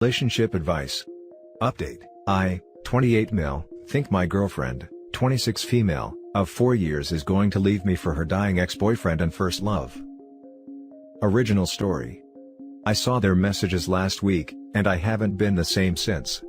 Relationship advice. Update. I, 28 male, think my girlfriend, 26 female, of 4 years is going to leave me for her dying ex-boyfriend and first love. Original story. I saw their messages last week, and I haven't been the same since.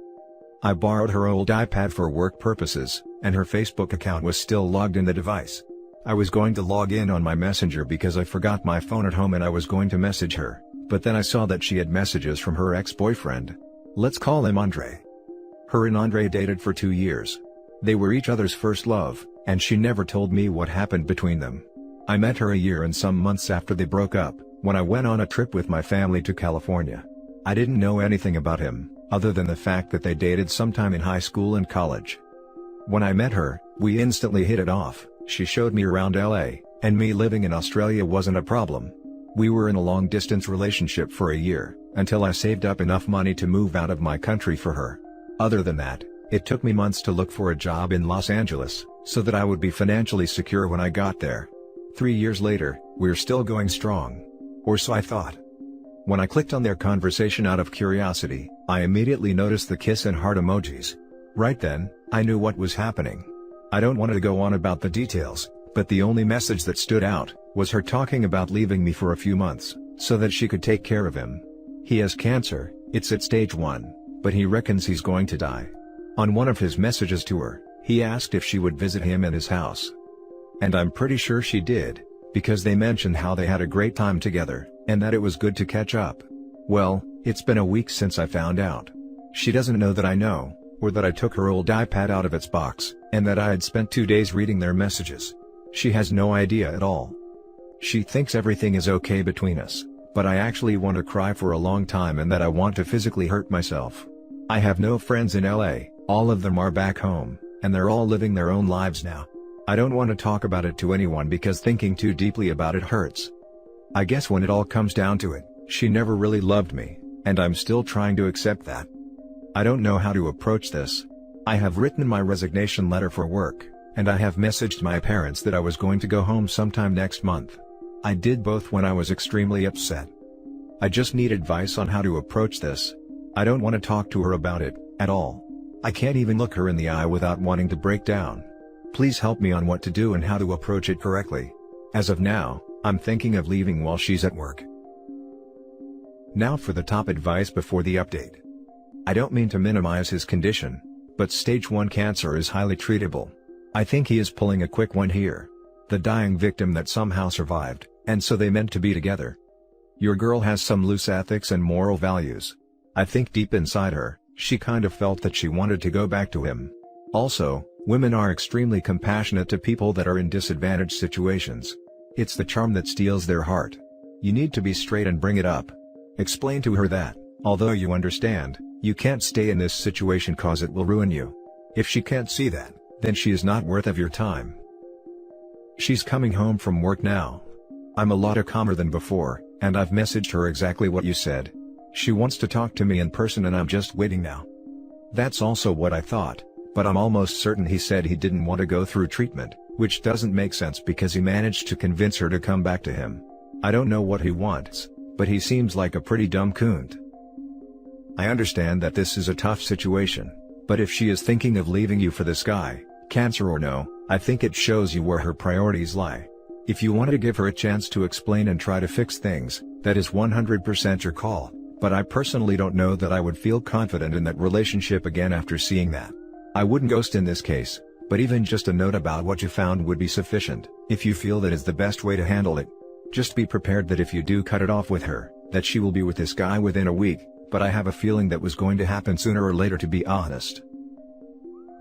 I borrowed her old iPad for work purposes, and her Facebook account was still logged in the device. I was going to log in on my messenger because I forgot my phone at home and I was going to message her, but then I saw that she had messages from her ex-boyfriend. Let's call him Andre. Her and Andre dated for 2 years. They were each other's first love, and she never told me what happened between them. I met her a year and some months after they broke up, when I went on a trip with my family to California. I didn't know anything about him, other than the fact that they dated sometime in high school and college. When I met her, we instantly hit it off. She showed me around LA, and me living in Australia wasn't a problem. We were in a long-distance relationship for a year, until I saved up enough money to move out of my country for her. Other than that, it took me months to look for a job in Los Angeles, so that I would be financially secure when I got there. 3 years later, we're still going strong. Or so I thought. When I clicked on their conversation out of curiosity, I immediately noticed the kiss and heart emojis. Right then, I knew what was happening. I don't want to go on about the details, but the only message that stood out was her talking about leaving me for a few months, so that she could take care of him. He has cancer, it's at stage 1, but he reckons he's going to die. On one of his messages to her, he asked if she would visit him at his house. And I'm pretty sure she did, because they mentioned how they had a great time together, and that it was good to catch up. Well, it's been a week since I found out. She doesn't know that I know, or that I took her old iPad out of its box, and that I had spent 2 days reading their messages. She has no idea at all. She thinks everything is okay between us, but I actually want to cry for a long time and that I want to physically hurt myself. I have no friends in LA, all of them are back home, and they're all living their own lives now. I don't want to talk about it to anyone because thinking too deeply about it hurts. I guess when it all comes down to it, she never really loved me, and I'm still trying to accept that. I don't know how to approach this. I have written my resignation letter for work, and I have messaged my parents that I was going to go home sometime next month. I did both when I was extremely upset. I just need advice on how to approach this. I don't want to talk to her about it, at all. I can't even look her in the eye without wanting to break down. Please help me on what to do and how to approach it correctly. As of now, I'm thinking of leaving while she's at work. Now for the top advice before the update. I don't mean to minimize his condition, but stage 1 cancer is highly treatable. I think he is pulling a quick one here. The dying victim that somehow survived, and so they meant to be together. Your girl has some loose ethics and moral values. I think deep inside her, she kind of felt that she wanted to go back to him. Also, women are extremely compassionate to people that are in disadvantaged situations. It's the charm that steals their heart. You need to be straight and bring it up. Explain to her that, although you understand, you can't stay in this situation cause it will ruin you. If she can't see that, then she is not worth of your time. She's coming home from work now. I'm a lot calmer than before, and I've messaged her exactly what you said. She wants to talk to me in person and I'm just waiting now. That's also what I thought, but I'm almost certain he said he didn't want to go through treatment, which doesn't make sense because he managed to convince her to come back to him. I don't know what he wants, but he seems like a pretty dumb coont. I understand that this is a tough situation, but if she is thinking of leaving you for this guy, cancer or no, I think it shows you where her priorities lie. If you want to give her a chance to explain and try to fix things, that is 100% your call, but I personally don't know that I would feel confident in that relationship again after seeing that. I wouldn't ghost in this case, but even just a note about what you found would be sufficient, if you feel that is the best way to handle it. Just be prepared that if you do cut it off with her, that she will be with this guy within a week, but I have a feeling that was going to happen sooner or later, to be honest.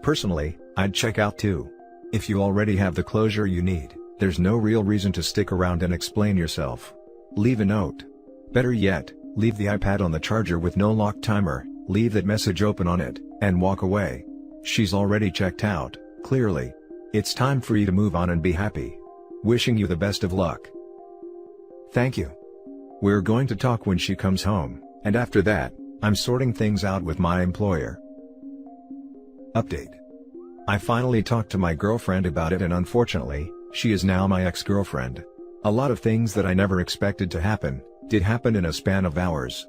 Personally, I'd check out too. If you already have the closure you need, there's no real reason to stick around and explain yourself. Leave a note. Better yet, leave the iPad on the charger with no lock timer, leave that message open on it, and walk away. She's already checked out, clearly. It's time for you to move on and be happy. Wishing you the best of luck. Thank you. We're going to talk when she comes home, and after that, I'm sorting things out with my employer. Update. I finally talked to my girlfriend about it and unfortunately, she is now my ex-girlfriend. A lot of things that I never expected to happen, did happen in a span of hours.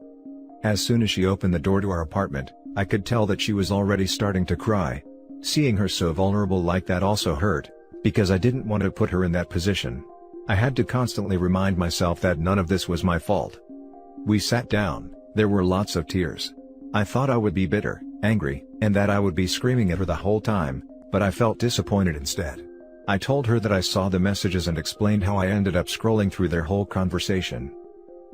As soon as she opened the door to our apartment, I could tell that she was already starting to cry. Seeing her so vulnerable like that also hurt, because I didn't want to put her in that position. I had to constantly remind myself that none of this was my fault. We sat down, there were lots of tears. I thought I would be bitter, angry, and that I would be screaming at her the whole time, but I felt disappointed instead. I told her that I saw the messages and explained how I ended up scrolling through their whole conversation.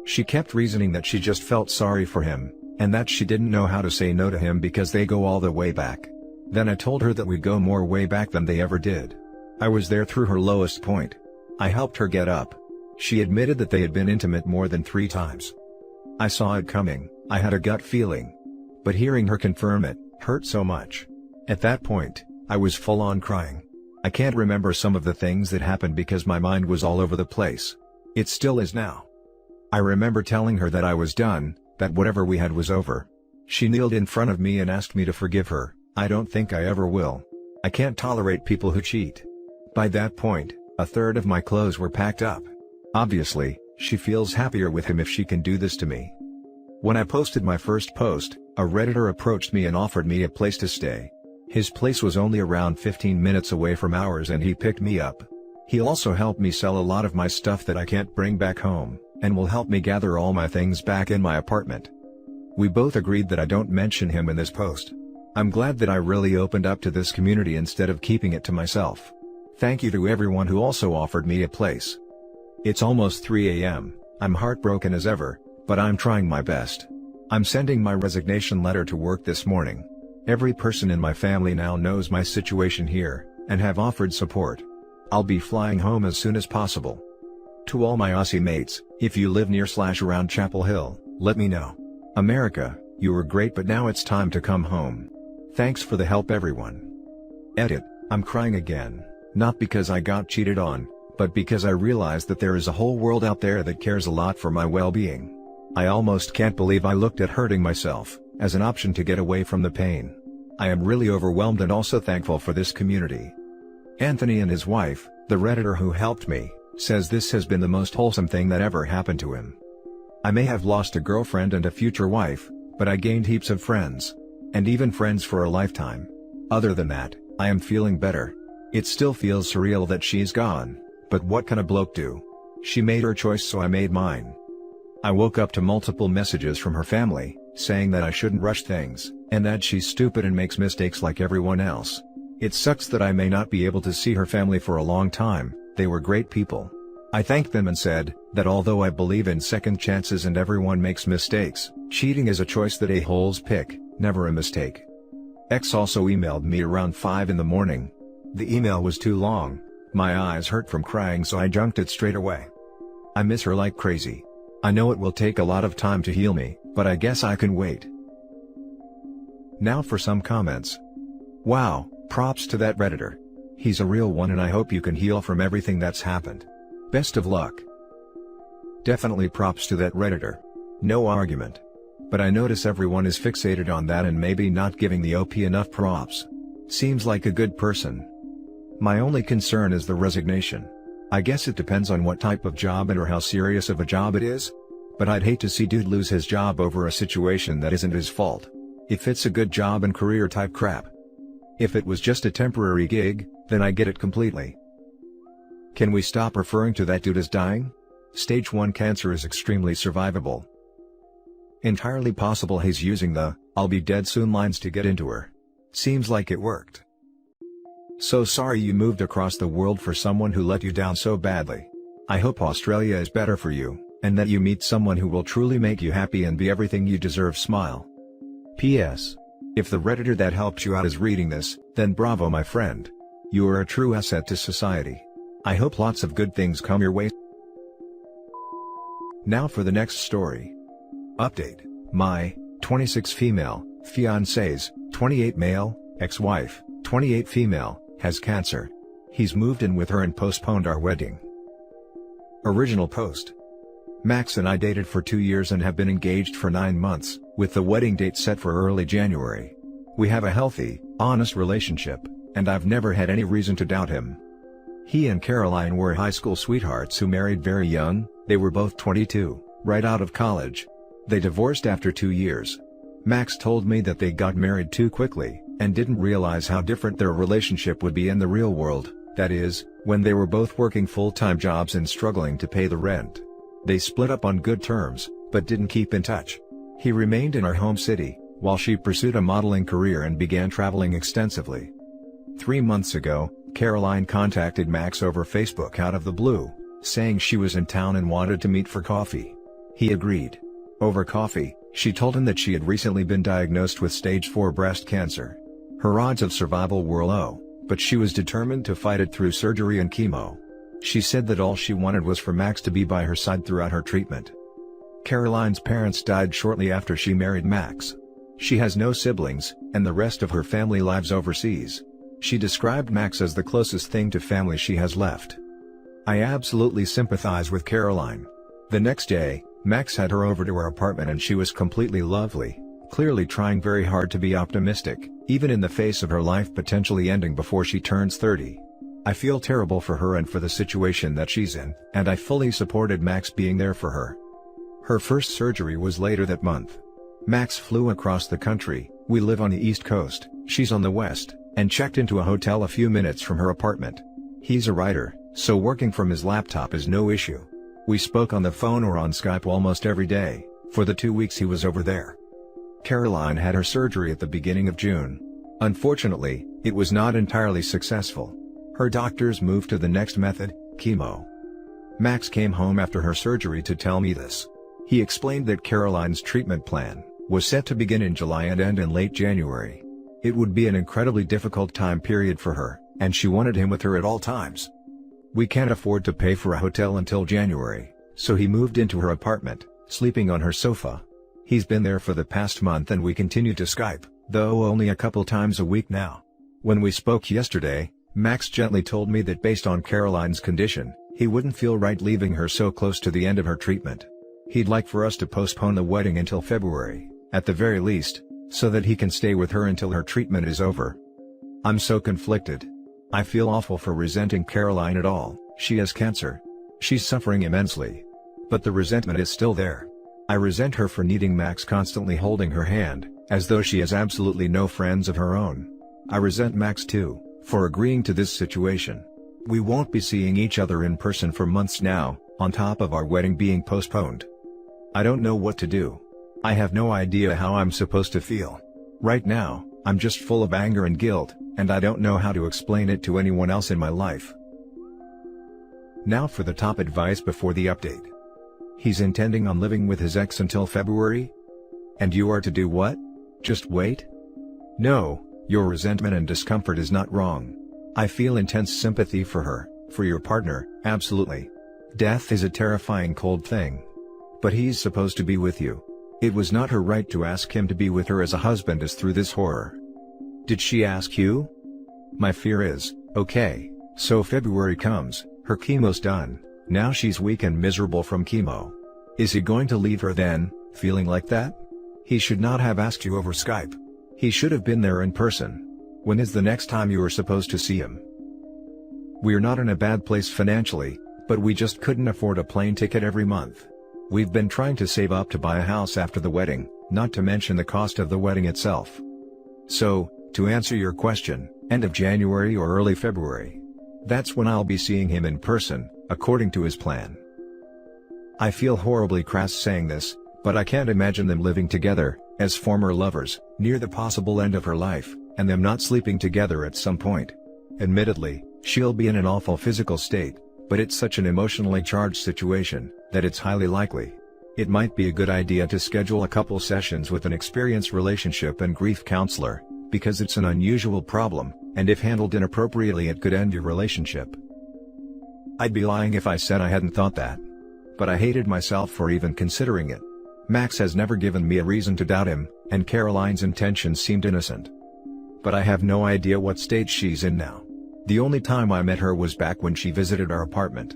She kept reasoning that she just felt sorry for him, and that she didn't know how to say no to him because they go all the way back. Then I told her that we go more way back than they ever did. I was there through her lowest point. I helped her get up. She admitted that they had been intimate more than 3 times. I saw it coming, I had a gut feeling. But hearing her confirm it, hurt so much. At that point, I was full on crying. I can't remember some of the things that happened because my mind was all over the place. It still is now. I remember telling her that I was done, that whatever we had was over. She kneeled in front of me and asked me to forgive her. I don't think I ever will. I can't tolerate people who cheat. By that point, a third of my clothes were packed up. Obviously, she feels happier with him if she can do this to me. When I posted my first post, a Redditor approached me and offered me a place to stay. His place was only around 15 minutes away from ours and he picked me up. He'll also help me sell a lot of my stuff that I can't bring back home, and will help me gather all my things back in my apartment. We both agreed that I don't mention him in this post. I'm glad that I really opened up to this community instead of keeping it to myself. Thank you to everyone who also offered me a place. It's almost 3 a.m., I'm heartbroken as ever, but I'm trying my best. I'm sending my resignation letter to work this morning. Every person in my family now knows my situation here, and have offered support. I'll be flying home as soon as possible. To all my Aussie mates, if you live near/around Chapel Hill, let me know. America, you were great but now it's time to come home. Thanks for the help everyone. Edit, I'm crying again, not because I got cheated on, but because I realized that there is a whole world out there that cares a lot for my well-being. I almost can't believe I looked at hurting myself as an option to get away from the pain. I am really overwhelmed and also thankful for this community. Anthony and his wife, the Redditor who helped me, says this has been the most wholesome thing that ever happened to him. I may have lost a girlfriend and a future wife, but I gained heaps of friends. And even friends for a lifetime. Other than that, I am feeling better. It still feels surreal that she's gone, but what can a bloke do? She made her choice so I made mine. I woke up to multiple messages from her family, saying that I shouldn't rush things, and that she's stupid and makes mistakes like everyone else. It sucks that I may not be able to see her family for a long time, they were great people. I thanked them and said, that although I believe in second chances and everyone makes mistakes, cheating is a choice that a-holes pick, never a mistake. X also emailed me around 5 in the morning. The email was too long, my eyes hurt from crying so I junked it straight away. I miss her like crazy. I know it will take a lot of time to heal me, but I guess I can wait. Now for some comments. Wow, props to that Redditor. He's a real one and I hope you can heal from everything that's happened. Best of luck. Definitely props to that Redditor. No argument. But I notice everyone is fixated on that and maybe not giving the OP enough props. Seems like a good person. My only concern is the resignation. I guess it depends on what type of job and or how serious of a job it is. But I'd hate to see dude lose his job over a situation that isn't his fault. If it's a good job and career type crap. If it was just a temporary gig, then I get it completely. Can we stop referring to that dude as dying? Stage 1 cancer is extremely survivable. Entirely possible he's using the, "I'll be dead soon" lines to get into her. Seems like it worked. So sorry you moved across the world for someone who let you down so badly. I hope Australia is better for you, and that you meet someone who will truly make you happy and be everything you deserve. Smile. P.S. If the Redditor that helped you out is reading this, then bravo my friend. You are a true asset to society. I hope lots of good things come your way. Now for the next story. Update. My 26 female fiancé's 28 male ex-wife 28 female has cancer. He's moved in with her and postponed our wedding. Original post. Max and I dated for 2 years and have been engaged for 9 months, with the wedding date set for early January. We have a healthy, honest relationship, and I've never had any reason to doubt him. He and Caroline were high school sweethearts who married very young. They were both 22, right out of college. They divorced after 2 years. Max told me that they got married too quickly, and didn't realize how different their relationship would be in the real world, that is, when they were both working full-time jobs and struggling to pay the rent. They split up on good terms, but didn't keep in touch. He remained in her home city, while she pursued a modeling career and began traveling extensively. 3 months ago, Caroline contacted Max over Facebook out of the blue, saying she was in town and wanted to meet for coffee. He agreed. Over coffee, she told him that she had recently been diagnosed with stage 4 breast cancer. Her odds of survival were low, but she was determined to fight it through surgery and chemo. She said that all she wanted was for Max to be by her side throughout her treatment. Caroline's parents died shortly after she married Max. She has no siblings, and the rest of her family lives overseas. She described Max as the closest thing to family she has left. I absolutely sympathize with Caroline. The next day, Max had her over to her apartment and she was completely lovely, clearly trying very hard to be optimistic, even in the face of her life potentially ending before she turns 30. I feel terrible for her and for the situation that she's in, and I fully supported Max being there for her. Her first surgery was later that month. Max flew across the country, we live on the East Coast, she's on the West, and checked into a hotel a few minutes from her apartment. He's a writer, so working from his laptop is no issue. We spoke on the phone or on Skype almost every day, for the 2 weeks he was over there. Caroline had her surgery at the beginning of June. Unfortunately, it was not entirely successful. Her doctors moved to the next method, chemo. Max came home after her surgery to tell me this. He explained that Caroline's treatment plan was set to begin in July and end in late January. It would be an incredibly difficult time period for her, and she wanted him with her at all times. We can't afford to pay for a hotel until January, so he moved into her apartment, sleeping on her sofa. He's been there for the past month and we continue to Skype, though only a couple times a week now. When we spoke yesterday, Max gently told me that based on Caroline's condition, he wouldn't feel right leaving her so close to the end of her treatment. He'd like for us to postpone the wedding until February, at the very least, so that he can stay with her until her treatment is over. I'm so conflicted. I feel awful for resenting Caroline at all. She has cancer. She's suffering immensely. But the resentment is still there. I resent her for needing Max constantly holding her hand, as though she has absolutely no friends of her own. I resent Max too, for agreeing to this situation. We won't be seeing each other in person for months now, on top of our wedding being postponed. I don't know what to do. I have no idea how I'm supposed to feel. Right now, I'm just full of anger and guilt, and I don't know how to explain it to anyone else in my life. Now for the top advice before the update. He's intending on living with his ex until February? And you are to do what? Just wait? No, your resentment and discomfort is not wrong. I feel intense sympathy for her, for your partner, absolutely. Death is a terrifying cold thing. But he's supposed to be with you. It was not her right to ask him to be with her as a husband is through this horror. Did she ask you? My fear is, okay, so February comes, her chemo's done, now she's weak and miserable from chemo. Is he going to leave her then, feeling like that? He should not have asked you over Skype. He should have been there in person. When is the next time you are supposed to see him? We're not in a bad place financially, but we just couldn't afford a plane ticket every month. We've been trying to save up to buy a house after the wedding, not to mention the cost of the wedding itself. So, to answer your question, end of January or early February. That's when I'll be seeing him in person, according to his plan. I feel horribly crass saying this, but I can't imagine them living together, as former lovers, near the possible end of her life, and them not sleeping together at some point. Admittedly, she'll be in an awful physical state, but it's such an emotionally charged situation, that it's highly likely. It might be a good idea to schedule a couple sessions with an experienced relationship and grief counselor, because it's an unusual problem, and if handled inappropriately it could end your relationship. I'd be lying if I said I hadn't thought that. But I hated myself for even considering it. Max has never given me a reason to doubt him, and Caroline's intentions seemed innocent. But I have no idea what stage she's in now. The only time I met her was back when she visited our apartment.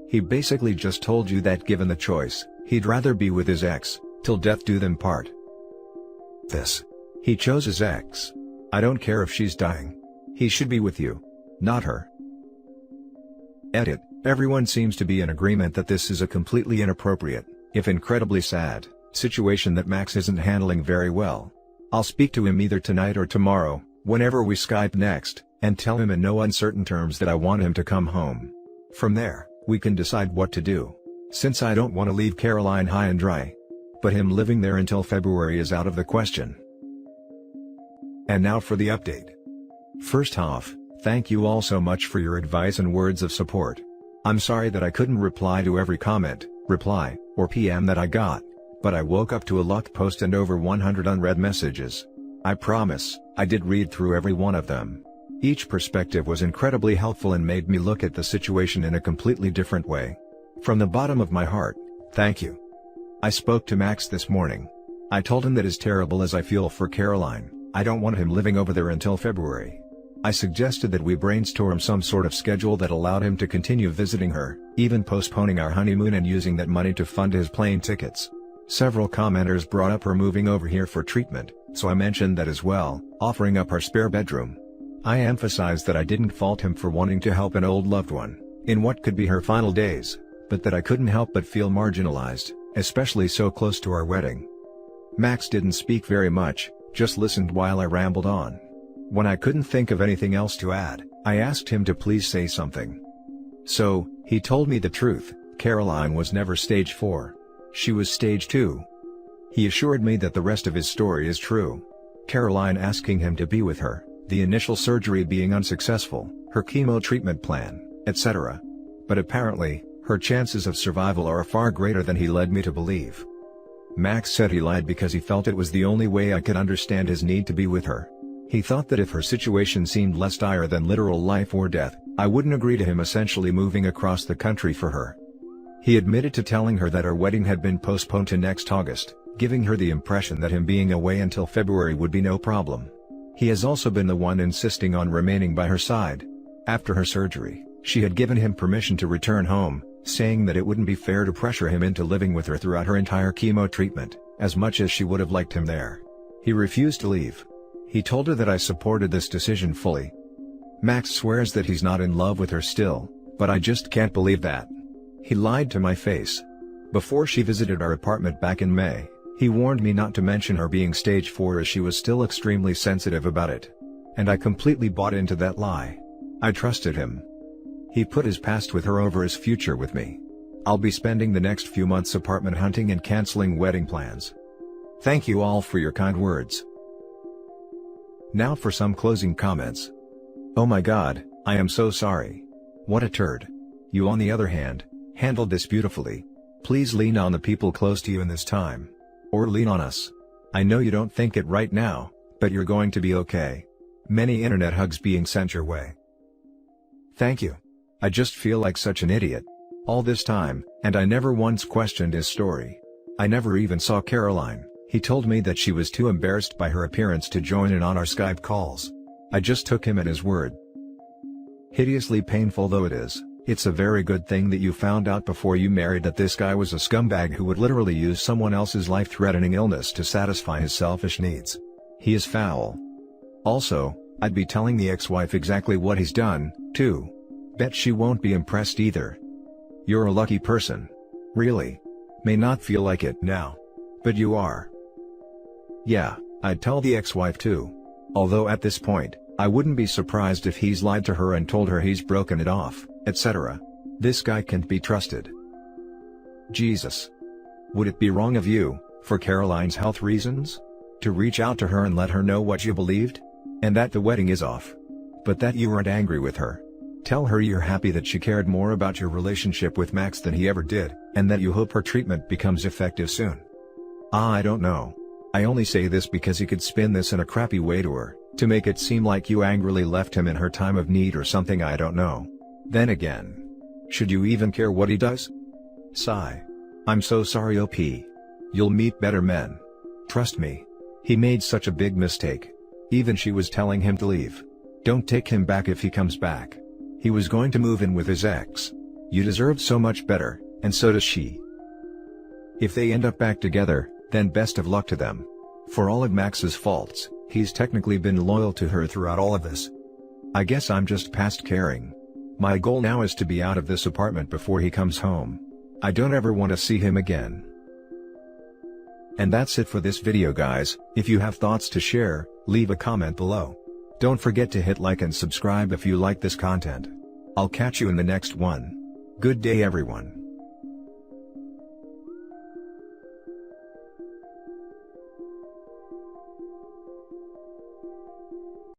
He basically just told you that given the choice, he'd rather be with his ex, till death do them part. He chose his ex. I don't care if she's dying. He should be with you. Not her. Edit. Everyone seems to be in agreement that this is a completely inappropriate, If incredibly sad, situation that Max isn't handling very well. I'll speak to him either tonight or tomorrow, whenever we Skype next, and tell him in no uncertain terms that I want him to come home. From there, we can decide what to do. Since I don't want to leave Caroline high and dry. But him living there until February is out of the question. And now for the update. First off, thank you all so much for your advice and words of support. I'm sorry that I couldn't reply to every comment, reply, or PM that I got, but I woke up to a locked post and over 100 unread messages. I promise, I did read through every one of them. Each perspective was incredibly helpful and made me look at the situation in a completely different way. From the bottom of my heart, thank you. I spoke to Max this morning. I told him that as terrible as I feel for Caroline, I don't want him living over there until February. I suggested that we brainstorm some sort of schedule that allowed him to continue visiting her, even postponing our honeymoon and using that money to fund his plane tickets. Several commenters brought up her moving over here for treatment, so I mentioned that as well, offering up our spare bedroom. I emphasized that I didn't fault him for wanting to help an old loved one, in what could be her final days, but that I couldn't help but feel marginalized, especially so close to our wedding. Max didn't speak very much, just listened while I rambled on. When I couldn't think of anything else to add, I asked him to please say something. So, he told me the truth. Caroline was never stage 4. She was stage 2. He assured me that the rest of his story is true. Caroline asking him to be with her, the initial surgery being unsuccessful, her chemo treatment plan, etc. But apparently, her chances of survival are far greater than he led me to believe. Max said he lied because he felt it was the only way I could understand his need to be with her. He thought that if her situation seemed less dire than literal life or death, I wouldn't agree to him essentially moving across the country for her. He admitted to telling her that our wedding had been postponed to next August, giving her the impression that him being away until February would be no problem. He has also been the one insisting on remaining by her side. After her surgery, she had given him permission to return home, saying that it wouldn't be fair to pressure him into living with her throughout her entire chemo treatment, as much as she would have liked him there. He refused to leave. He told her that I supported this decision fully. Max swears that he's not in love with her still, but I just can't believe that. He lied to my face. Before she visited our apartment back in May, he warned me not to mention her being stage 4 as she was still extremely sensitive about it. And I completely bought into that lie. I trusted him. He put his past with her over his future with me. I'll be spending the next few months apartment hunting and canceling wedding plans. Thank you all for your kind words. Now for some closing comments. Oh my god, I am so sorry. What a turd. You on the other hand, handled this beautifully. Please lean on the people close to you in this time. Or lean on us. I know you don't think it right now, but you're going to be okay. Many internet hugs being sent your way. Thank you. I just feel like such an idiot. All this time, and I never once questioned his story. I never even saw Caroline. He told me that she was too embarrassed by her appearance to join in on our Skype calls. I just took him at his word. Hideously painful though it is, it's a very good thing that you found out before you married that this guy was a scumbag who would literally use someone else's life-threatening illness to satisfy his selfish needs. He is foul. Also, I'd be telling the ex-wife exactly what he's done, too. Bet she won't be impressed either. You're a lucky person. Really. May not feel like it now. But you are. Yeah, I'd tell the ex-wife too. Although at this point, I wouldn't be surprised if he's lied to her and told her he's broken it off, etc. This guy can't be trusted. Jesus. Would it be wrong of you, for Caroline's health reasons, to reach out to her and let her know what you believed? And that the wedding is off. But that you weren't angry with her. Tell her you're happy that she cared more about your relationship with Max than he ever did, and that you hope her treatment becomes effective soon. I don't know. I only say this because he could spin this in a crappy way to her, to make it seem like you angrily left him in her time of need or something. I don't know. Then again, should you even care what he does? Sigh. I'm so sorry OP. You'll meet better men. Trust me. He made such a big mistake. Even she was telling him to leave. Don't take him back if he comes back. He was going to move in with his ex. You deserve so much better, and so does she. If they end up back together, then best of luck to them. For all of Max's faults, he's technically been loyal to her throughout all of this. I guess I'm just past caring. My goal now is to be out of this apartment before he comes home. I don't ever want to see him again. And that's it for this video guys. If you have thoughts to share, leave a comment below. Don't forget to hit like and subscribe if you like this content. I'll catch you in the next one. Good day everyone.